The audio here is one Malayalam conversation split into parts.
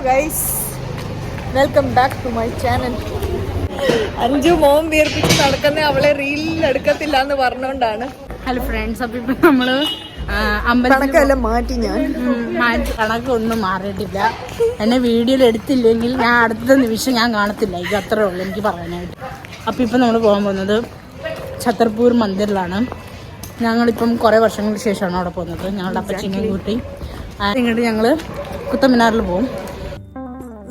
Guys, welcome back to my channel. അഞ്ചു മോം വീർപ്പിച്ച് നടക്കുന്ന അവളെ റീലിൽ എടുക്കത്തില്ല എന്ന് പറഞ്ഞോണ്ടാണ്. ഹലോ ഫ്രണ്ട്സ്, അപ്പൊ ഇപ്പൊ നമ്മള് കണക്കെല്ലാം മാറ്റി. ഞാൻ കണക്കൊന്നും മാറിയിട്ടില്ല. എന്നെ വീഡിയോയിൽ എടുത്തില്ലെങ്കിൽ ഞാൻ അടുത്ത നിമിഷം ഞാൻ കാണത്തില്ല. ഇത് അത്രേ ഉള്ളൂ എനിക്ക് പറയാനായിട്ട്. അപ്പം ഇപ്പം നമ്മൾ പോകാൻ പോകുന്നത് ഛത്തർപൂർ മന്ദിറിലാണ്. ഞങ്ങളിപ്പം കുറേ വർഷങ്ങൾക്ക് ശേഷമാണ് അവിടെ പോകുന്നത്. ഞങ്ങളുടെ അപ്പച്ചിനെ കൂട്ടി ഇങ്ങോട്ട് ഞങ്ങൾ കുത്തമിനാറിൽ പോകും.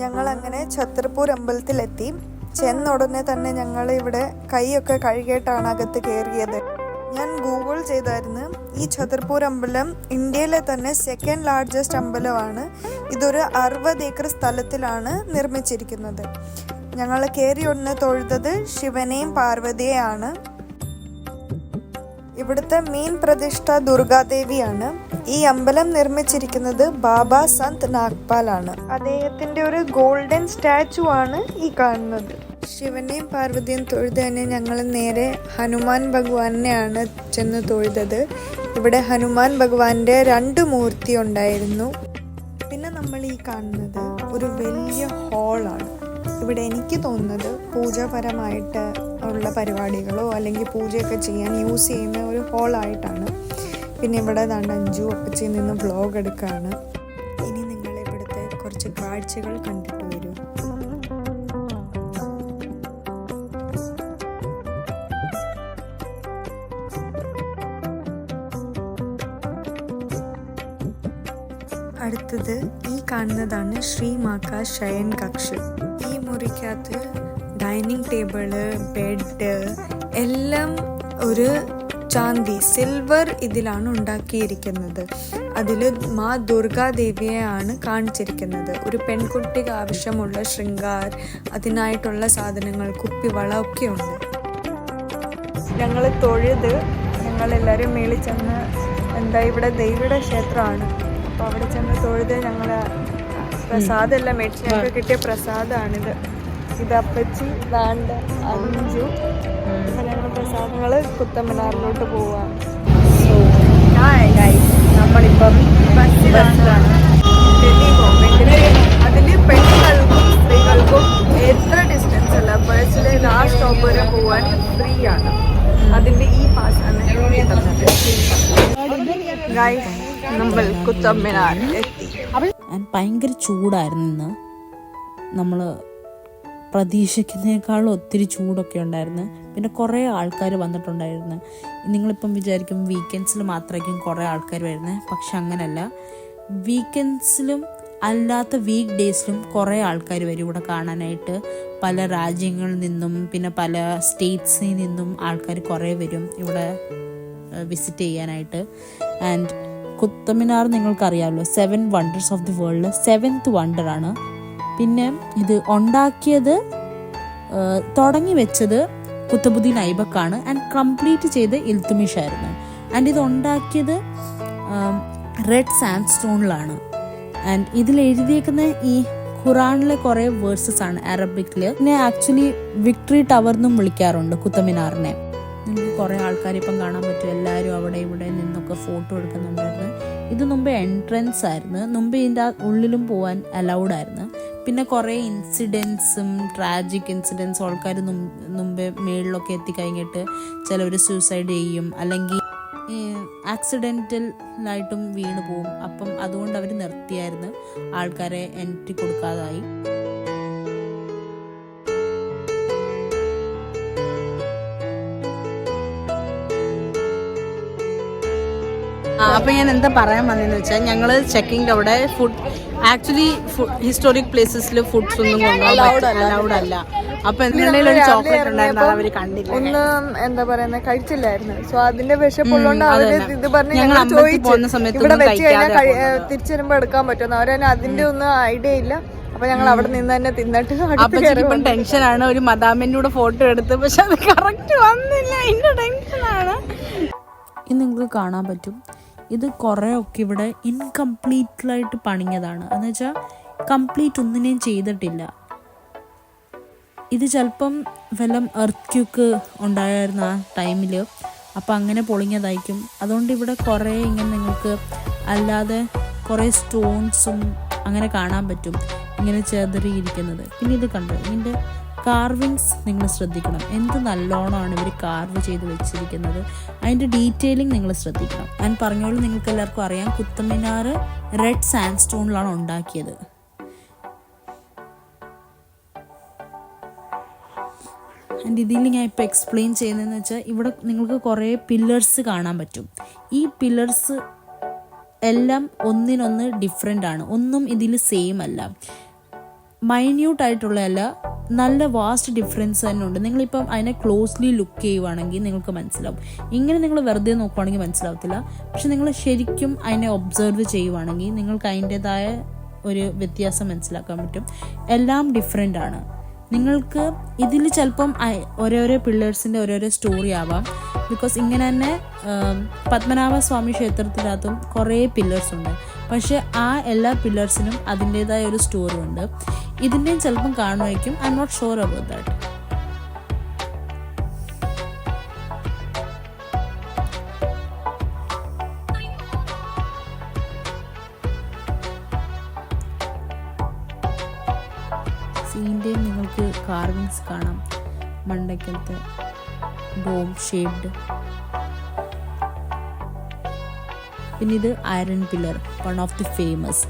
ഞങ്ങൾ അങ്ങനെ ഛത്തർപൂർ അമ്പലത്തിലെത്തി. ചെന്ന ഉടനെ തന്നെ ഞങ്ങൾ ഇവിടെ കൈയൊക്കെ കഴുകിയിട്ടാണ് അകത്ത് കയറിയത്. ഞാൻ ഗൂഗിൾ ചെയ്തായിരുന്നു. ഈ ഛത്തർപൂർ അമ്പലം ഇന്ത്യയിലെ തന്നെ സെക്കൻഡ് ലാർജസ്റ്റ് അമ്പലമാണ്. ഇതൊരു 60 ഏക്കർ സ്ഥലത്തിലാണ് നിർമ്മിച്ചിരിക്കുന്നത്. ഞങ്ങൾ കയറി ഉടനെ തൊഴുതത് ശിവനെയും പാർവതിയെയാണ്. ഇവിടുത്തെ മെയിൻ പ്രതിഷ്ഠ ദുർഗാദേവിയാണ്. ഈ അമ്പലം നിർമ്മിച്ചിരിക്കുന്നത് ബാബ സന്ത് നാഗ്പാൽ ആണ്. അദ്ദേഹത്തിന്റെ ഒരു ഗോൾഡൻ സ്റ്റാച്ചു ആണ് ഈ കാണുന്നത്. ശിവനെയും പാർവതിയും തൊഴുത് തന്നെ ഞങ്ങൾ നേരെ ഹനുമാൻ ഭഗവാനെയാണ് ചെന്ന് തൊഴുതത്. ഇവിടെ ഹനുമാൻ ഭഗവാന്റെ 2 മൂർത്തി ഉണ്ടായിരുന്നു. പിന്നെ നമ്മൾ ഈ കാണുന്നത് ഒരു വലിയ ഹാളാണ്. ഇവിടെ എനിക്ക് തോന്നുന്നത് പൂജാപരമായിട്ട് ഉള്ള പരിപാടികളോ അല്ലെങ്കിൽ പൂജയൊക്കെ ചെയ്യാൻ യൂസ് ചെയ്യുന്ന ഒരു ഹാളായിട്ടാണ്. പിന്നെ ഇവിടെ അഞ്ചു അപ്പച്ചിയിൽ നിന്ന് വ്ളോഗ് എടുക്കുകയാണ്. ഇനി നിങ്ങൾ ഇവിടുത്തെ കുറച്ച് കാഴ്ചകൾ കണ്ടിട്ട് വരൂ. അടുത്തത് ഈ കാണുന്നതാണ് ശ്രീ മാക്കാ ശയൻ കക്ഷ്. ഈ മുറിക്കകത്ത് ഡൈനിങ് ടേബിള്, ബെഡ് എല്ലാം ഒരു ചാന്തി സിൽവർ ഇതിലാണ് ഉണ്ടാക്കിയിരിക്കുന്നത്. അതിൽ മാ ദുർഗാദേവിയെയാണ് കാണിച്ചിരിക്കുന്നത്. ഒരു പെൺകുട്ടിക്ക് ആവശ്യമുള്ള ശൃംഗാർ, അതിനായിട്ടുള്ള സാധനങ്ങൾ, കുപ്പിവള ഒക്കെ ഉണ്ട്. ഞങ്ങൾ തൊഴുത് ഞങ്ങളെല്ലാവരും മേളിൽ ചെന്ന് ഇവിടെ ദേവിയുടെ ക്ഷേത്രമാണ്. അപ്പോൾ അവിടെ ചെന്ന് തൊഴുത് ഞങ്ങൾ പ്രസാദമെല്ലാം മേടിച്ച് ഞങ്ങൾക്ക് കിട്ടിയ പ്രസാദമാണിത്. ഇത് അപ്പച്ചി, ദാണ്ട അഞ്ചു. ഞങ്ങൾ പ്രസാദങ്ങൾ കുത്തമിനാറിലോട്ട് പോവാണ്. നമ്മളിപ്പം ബസ്സിലാണ് ഡൽഹി ഗവൺമെന്റിൽ. അതിൽ പെണ്ണുങ്ങൾക്കും സ്ത്രീകൾക്കും എത്ര ഡിസ്റ്റൻസ് അല്ല, ബസ്സിലെ ലാസ്റ്റ് സ്റ്റോപ്പ് വരെ പോവാൻ ഫ്രീ ആണ്. അതിന്റെ ഈ പാസ്സാണ് കിട്ടുന്നത്. ഗൈസ്, നമ്മൾ കുത്തമിനാർ എത്തി. ഭയങ്കര ചൂടായിരുന്നു ഇന്ന്. നമ്മൾ പ്രതീക്ഷിക്കുന്നതിനേക്കാളും ഒത്തിരി ചൂടൊക്കെ ഉണ്ടായിരുന്നു. പിന്നെ കുറേ ആൾക്കാർ വന്നിട്ടുണ്ടായിരുന്നു. നിങ്ങളിപ്പം വിചാരിക്കും വീക്കെൻഡ്സിൽ മാത്രമായിരിക്കും കുറേ ആൾക്കാർ വരുന്നത്. പക്ഷെ അങ്ങനെയല്ല, വീക്കെൻഡ്സിലും അല്ലാത്ത വീക്ക് ഡേയ്സിലും കുറേ ആൾക്കാർ വരും ഇവിടെ കാണാനായിട്ട്. പല രാജ്യങ്ങളിൽ നിന്നും പിന്നെ പല സ്റ്റേറ്റ്സിൽ നിന്നും ആൾക്കാർ കുറേ വരും ഇവിടെ വിസിറ്റ് ചെയ്യാനായിട്ട്. ആൻഡ് കുത്തമിനാർ നിങ്ങൾക്കറിയാമല്ലോ, 7 വണ്ടേഴ്സ് ഓഫ് ദി വേൾഡിൽ 7th വണ്ടറാണ്. പിന്നെ ഇത് ഉണ്ടാക്കിയത്, തുടങ്ങി വെച്ചത് കുത്തബുദ്ദീൻ ഐബക്കാണ് ആൻഡ് കംപ്ലീറ്റ് ചെയ്ത് ഇൽത്തുമിഷ് ആയിരുന്നു. ആൻഡ് ഇത് ഉണ്ടാക്കിയത് റെഡ് സാൻഡ് സ്റ്റോണിലാണ്. ആൻഡ് ഇതിൽ എഴുതിയേക്കുന്ന ഈ ഖുറാനിലെ കുറേ വേഴ്സസ് ആണ് അറബിക്കിൽ. പിന്നെ ആക്ച്വലി വിക്ടറി ടവർ എന്നും വിളിക്കാറുണ്ട് കുത്തമിനാറിനെ. നിങ്ങൾക്ക് കുറേ ആൾക്കാർ ഇപ്പം കാണാൻ പറ്റും. എല്ലാവരും അവിടെ ഇവിടെ നിന്നൊക്കെ ഫോട്ടോ എടുക്കുന്നുണ്ടായിരുന്നു. ഇത് മുമ്പ് എൻട്രൻസ് ആയിരുന്നു. മുമ്പ് ഇതിൻ്റെ ഉള്ളിലും പോകാൻ അലൗഡ് ആയിരുന്നു. പിന്നെ കുറേ ഇൻസിഡൻസും ട്രാജിക് ഇൻസിഡൻസും ആൾക്കാർ മുമ്പേ മേളിലൊക്കെ എത്തിക്കഴിഞ്ഞിട്ട് ചിലവർ സൂസൈഡ് ചെയ്യും, അല്ലെങ്കിൽ ആക്സിഡൻ്റലായിട്ടും വീണ് പോവും. അപ്പം അതുകൊണ്ട് അവർ നിർത്തിയായിരുന്നു, ആൾക്കാരെ എൻട്രി കൊടുക്കാതായി. അപ്പം ഞാൻ എന്താ പറയാൻ വന്നതെന്ന് വെച്ചാൽ, ഞങ്ങൾ ചെക്കിങ്ങിൻ്റെ അവിടെ ആക്ച്വലി ഹിസ്റ്റോറിക് പ്ലേസസിൽ ഫുഡ്സ് ഒന്നും കൊണ്ടുപോകാൻ അലൗഡ് അല്ല. അപ്പൊ എന്തെങ്കിലും ഒരു ചോക്ലേറ്റ് ഉണ്ടായിരുന്നു, അവർ കണ്ടില്ല, ഒന്നും എന്താ പറയുന്നത് കഴിച്ചില്ലായിരുന്നു. സോ അതിന്റെ വിശപ്പുള്ളതുകൊണ്ട് അവര് ഇത് പറഞ്ഞ് ഞങ്ങൾ പോകുന്ന സമയത്ത് ഇവിടെ വെച്ച് കഴിഞ്ഞാൽ തിരിച്ചു വരുമ്പോ എടുക്കാൻ പറ്റുമെന്ന്. അവരതിന് അതിന്റെ ഒന്നും ഐഡിയ ഇല്ല. അപ്പൊ ഞങ്ങൾ അവിടെ നിന്ന് തന്നെ തിന്നിട്ട് ഇപ്പം ടെൻഷനാണ്. ഒരു മദാമിന്റെ കൂടെ ഫോട്ടോ എടുത്ത്, പക്ഷെ അത് കറക്റ്റ് വന്നില്ല. അതിന്റെ ടെൻഷനാണ്. ഇത് നിങ്ങൾക്ക് കാണാൻ പറ്റും. ഇത് കുറേ ഒക്കെ ഇവിടെ ഇൻകംപ്ലീറ്റ്ലായിട്ട് പണിഞ്ഞതാണ്. എന്ന് വെച്ചാൽ കംപ്ലീറ്റ് ഒന്നിനെയും ചെയ്തിട്ടില്ല. ഇത് ചിലപ്പം വല്ല എർത്ത്ക്വേക്ക് ഉണ്ടായിരുന്ന ആ ടൈമിൽ, അപ്പം അങ്ങനെ പൊളിഞ്ഞതായിരിക്കും. അതുകൊണ്ട് ഇവിടെ കുറേ ഇങ്ങനെ നിങ്ങൾക്ക് അല്ലാതെ കുറേ സ്റ്റോൺസും അങ്ങനെ കാണാൻ പറ്റും. ഇങ്ങനെ ചെതറിയിരിക്കുന്നത്. പിന്നെ ഇത് കണ്ടോ, ഇതിൻ്റെ കാർവിങ്സ് നിങ്ങൾ ശ്രദ്ധിക്കണം. എന്ത് നല്ലോണമാണ് ഇവർ കാർവ് ചെയ്ത് വെച്ചിരിക്കുന്നത്. അതിൻ്റെ ഡീറ്റെയിലിംഗ് നിങ്ങൾ ശ്രദ്ധിക്കണം. ഞാൻ പറഞ്ഞോളൂ, നിങ്ങൾക്ക് എല്ലാവർക്കും അറിയാം, കുത്തബ് മിനാർ റെഡ് സാൻഡ് സ്റ്റോണിലാണ് ഉണ്ടാക്കിയത്. ആൻഡ് ഇതിൽ ഞാൻ ഇപ്പോൾ എക്സ്പ്ലെയിൻ ചെയ്യുന്നതെന്ന് വെച്ചാൽ, ഇവിടെ നിങ്ങൾക്ക് കുറേ പില്ലേഴ്സ് കാണാൻ പറ്റും. ഈ പില്ലേഴ്സ് എല്ലാം ഒന്നിനൊന്ന് ഡിഫറെൻ്റ് ആണ്. ഒന്നും ഇതിൽ സെയിം അല്ല, മൈന്യൂട്ടായിട്ടുള്ളതല്ല, നല്ല വാസ്റ്റ് ഡിഫറൻസ് തന്നെ ഉണ്ട്. നിങ്ങളിപ്പം അതിനെ ക്ലോസ്ലി ലുക്ക് ചെയ്യുവാണെങ്കിൽ നിങ്ങൾക്ക് മനസ്സിലാവും. ഇങ്ങനെ നിങ്ങൾ വെറുതെ നോക്കുവാണെങ്കിൽ മനസ്സിലാവത്തില്ല. പക്ഷെ നിങ്ങൾ ശരിക്കും അതിനെ ഒബ്സർവ് ചെയ്യുവാണെങ്കിൽ നിങ്ങൾക്ക് അതിൻ്റെതായ ഒരു വ്യത്യാസം മനസ്സിലാക്കാൻ പറ്റും. എല്ലാം ഡിഫറെൻ്റ് ആണ്. നിങ്ങൾക്ക് ഇതിൽ ചിലപ്പം ഓരോരോ പില്ലേഴ്സിൻ്റെ ഓരോരോ സ്റ്റോറി ആവാം. ബിക്കോസ് ഇങ്ങനെ തന്നെ പത്മനാഭ സ്വാമി ക്ഷേത്രത്തിനകത്തും കുറേ പില്ലേഴ്സ് ഉണ്ട്. പക്ഷേ ആ എല്ലാ പില്ലേഴ്സിനും അതിൻ്റേതായ ഒരു സ്റ്റോറി ഉണ്ട്. ഇതിൻ്റെയും ചിലപ്പം കാണുമായിരിക്കും. I am not sure about that. ഇതിൻ്റെയും നിങ്ങൾക്ക് കാർവിങ്സ് കാണാം. മണ്ടയ്ക്കലത്തെ ഡോം ഷേപ്ഡ്. പിന്നെ ഇത് iron pillar, one of the famous.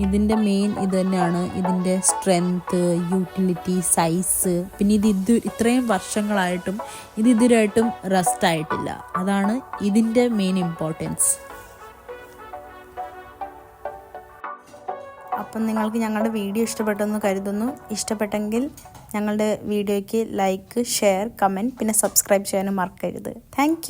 ഇതിൻ്റെ മെയിൻ ഇത് തന്നെയാണ്. ഇതിൻ്റെ സ്ട്രെങ്ത്ത്, യൂട്ടിലിറ്റി, സൈസ്. പിന്നെ ഇത് ഇത്രയും വർഷങ്ങളായിട്ടും ഇത് ഇതുവരെയായിട്ടും റസ്റ്റ് ആയിട്ടില്ല. അതാണ് ഇതിൻ്റെ മെയിൻ ഇമ്പോർട്ടൻസ്. അപ്പം നിങ്ങൾക്ക് ഞങ്ങളുടെ വീഡിയോ ഇഷ്ടപ്പെട്ടെന്ന് കരുതുന്നു. ഇഷ്ടപ്പെട്ടെങ്കിൽ ഞങ്ങളുടെ വീഡിയോയ്ക്ക് ലൈക്ക്, ഷെയർ, കമൻറ്റ്, പിന്നെ സബ്സ്ക്രൈബ് ചെയ്യാനും മറക്കരുത്. താങ്ക്